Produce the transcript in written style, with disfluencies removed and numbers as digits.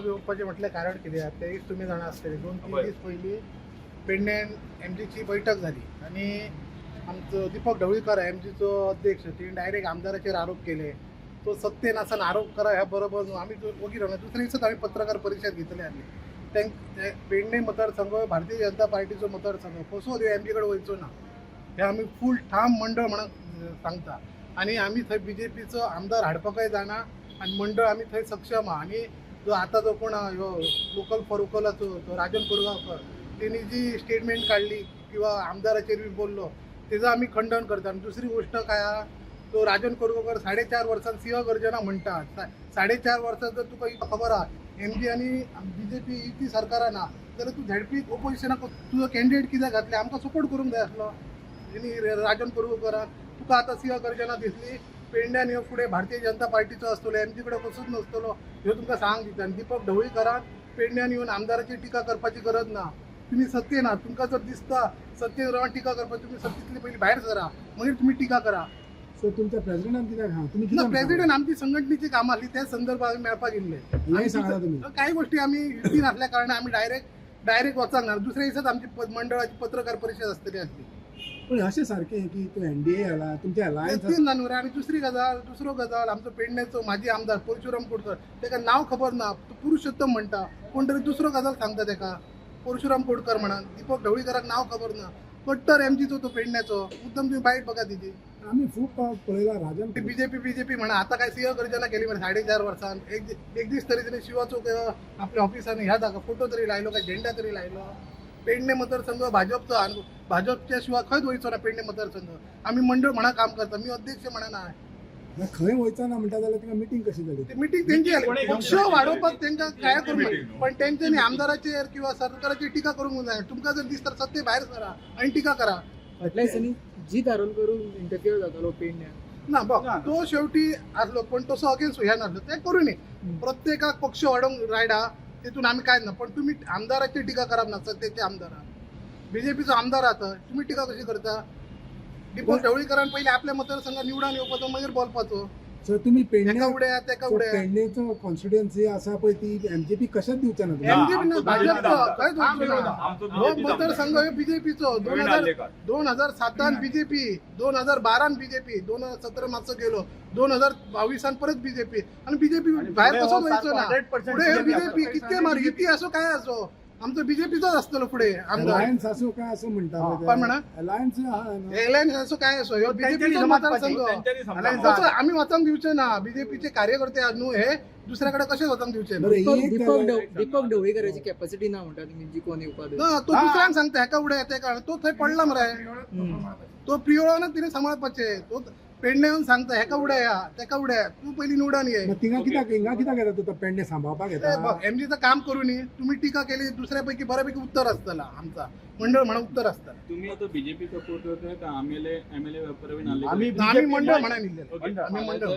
येवपाचें म्हटलें कारण कितें आसा तें तुमी जाणा आसतलें 2-3 दीस पयलीं पेडण्यान एमजीची बैठक जाली आनी आमचो दीपक ढवळीकर एमजीचो अध्यक्ष तेणी डायरेक्ट आमदाराचेर आरोप केले. तो सत्तेन आसन आरोप करा ह्या बरोबर न्हू. आमी वगीर रावना. दुसरे दिसाच आमी पत्रकार परिशद घेतली आसली. पेडणे मतदारसंघ भारतीय जनता पार्टीचो मतदारसंघ कसो एमजी कडेन वयचो ना हे आमी फूल ठाम मंडळ म्हणून सांगता. आनी आमी थंय बीजेपीचो आमदार हाडपाकय जाणा आनी मंडळ आमी थंय सक्षम आहा. आनी जो आतां जो कोण ह्यो लोकल फॉर वोकलाचो तो राजन कोरगांवकर तेणी जी स्टेटमेंट काडली किंवा आमदाराचेर बी बोललो तेजो आमी खंडन करता. आनी दुसरी गोष्ट काय आहा तो राजन कोरगांवकर 4.5 वर्सां सिंह गर्जना म्हणटा. 4.5 वर्सां जर तुका खबर आहा एमजी आनी बीजेपी युती सरकारान ना जाल्यार तूं झेडपी ओपोजिशनाक तुजो कॅन्डिडेट कित्याक घातले आमकां सपोर्ट करूंक जाय आसलो. राजन कोरगांवकरान तुका आतां सिंह गर्जना दिसली पेडण्यान ह्यो फुडें भारतीय जनता पार्टीचो आसतलो एमजी कडेन कसोच नसतलो ह्यो तुमकां सांग दिता. आनी दीपक ढवळीकरान पेडण्यान येवन आमदाराची टिका करपाची गरज ना. तुमी सत्तेन आहात तुमकां जर दिसता सत्तेन रावन टिका करपाची तुमी सत्तेंतली पयलीं भायर सरा मागीर तुमी टिका करा. सो तुमच्या प्रेसिडेंटान कित्याक हा तुमी कित्याक प्रेसिडेंट आमची संघटनेची कामां आसली त्या संदर्भात आमी मेळपाक गेल्ले. हें सांगता तुमी काही गोष्टी आमी युतीन आसल्या कारणान आमी डायरेक्ट वचूंक ना. दुसऱ्या दिसाच आमची मंडळाची पत्रकार परिशद आसतली आसली. पण अशें सारकें की तो एनडीए आला तुमचे अलायन्स तीन जाण रे. आनी दुसरो गजाल आमचो पेडण्याचो माजी आमदार परशुराम कोडकर तेका नांव खबर ना तो पुरुषोत्तम म्हणटा कोण तरी दुसरो गजाल सांगता तेका परशुराम कोडकर म्हणून. दीपक ढवळीकराक नांव खबर ना. कट्टर एमजीचो तो पेडण्याचो मुद्दम तुम्ही बायट बघा तिची. आम्ही खूप पळयला राजन बीजेपी म्हणा आता काय सिंह गर्जना केली म्हणे 4.5 वर्सान एक दीस तरी तिने शिवाचो आपल्या ऑफिसान ह्या जागा फोटो तरी लायलो काय झेंडा तरी लायलो. पेडणे मतदारसंघ भाजपचो आणि भाजपच्या शिवाय खंयच वयचो ना. पेडणे मतदारसंघ आम्ही मंडळ म्हणा काम करता. मी अध्यक्ष म्हणा ना. खंय वयचा ना म्हणटा जाल्यार तिका मिटींग कशी जाली मिटींग त्यांची पक्ष वाडोवपाक तांकां काय करूंक पण तेंच्यांनी आमदाराचेर किंवा सरकाराचेर टिका करूंक जाय. तुमकां जर दिसता सत्ते भायर सरा आनी टिका करा. फाटल्या दिसांनी जीत आरोन करून इंटरफियर जातालो पेडण्यान ना बघ तो शेवटी आसलो पण तसो अगेन्स्ट ह्या नासलो ते करू नये. प्रत्येकाक पक्ष वाडोवंक रायडा तितून आमी काय ना. पण तुम्ही आमदाराची टिका करप ना. सत्तेचे आमदार बीजेपीचो आमदार आहात तुम्ही टिका कशी करता. दीपक ढवळीकरान पहिले आपल्या मतदारसंघात निवडून येवपाचो मागीर बोलपाचो. सर तुम्ही तेका उड्या तेका उड्या पेडणेचो कॉन्स्टिट्युएन्सी आसा पळय ती एमजेपी कशाच दिवचा ना एमजीपी ना भाजपचो खंयच वचचो ना. हो मतदारसंघ हे बीजेपीचो 2007 बीजेपी 2012 बीजेपी 2017 मातसो गेलो 2022 परत बीजेपी आणि बीजेपी भायर कसो वयचो ना. पुढे हे बीजेपी कितके मार युती असो काय असो आमचो बीजेपीचोच आसतलो पुढे आमदार. अलायन्स असो काय असं म्हणटा काय म्हणा अलायन्स एअरलायन्स असो काय असो ह्यो बीजेपी मतदारसंघ असो आम्ही वचूंक दिवचे ना. बीजेपीचे कार्यकर्ते न्हू हे दुसऱ्याकडे कशे वचूंक दिवचे ना. दीपक ढवळीकराची कॅपॅसिटी ना म्हणटा तुमी जिखोन येवपाक. तो दुसऱ्यांक सांगता हेका उड्या तेका तो थंय पडला मरे. तो प्रियोळान तिने सांबाळपाचे. तो पेडणे येऊन सांगता हेका उड्या या तेका उड्या तू पहिली निवडून ये. तिंगा कित्याक येता तो पेडणे सांभाळपाक येता. एमजीचं काम करून ये. तुम्ही टीका केली दुसऱ्यापैकी बऱ्यापैकी उत्तर असतला आमचा मंडळ म्हणा उत्तर असतं. तुम्ही आता बीजेपी सपोर्ट करताय का एमएलए प्रवीण आले आम्ही मंडळ म्हणा निघलेलो. आम्ही मंडळ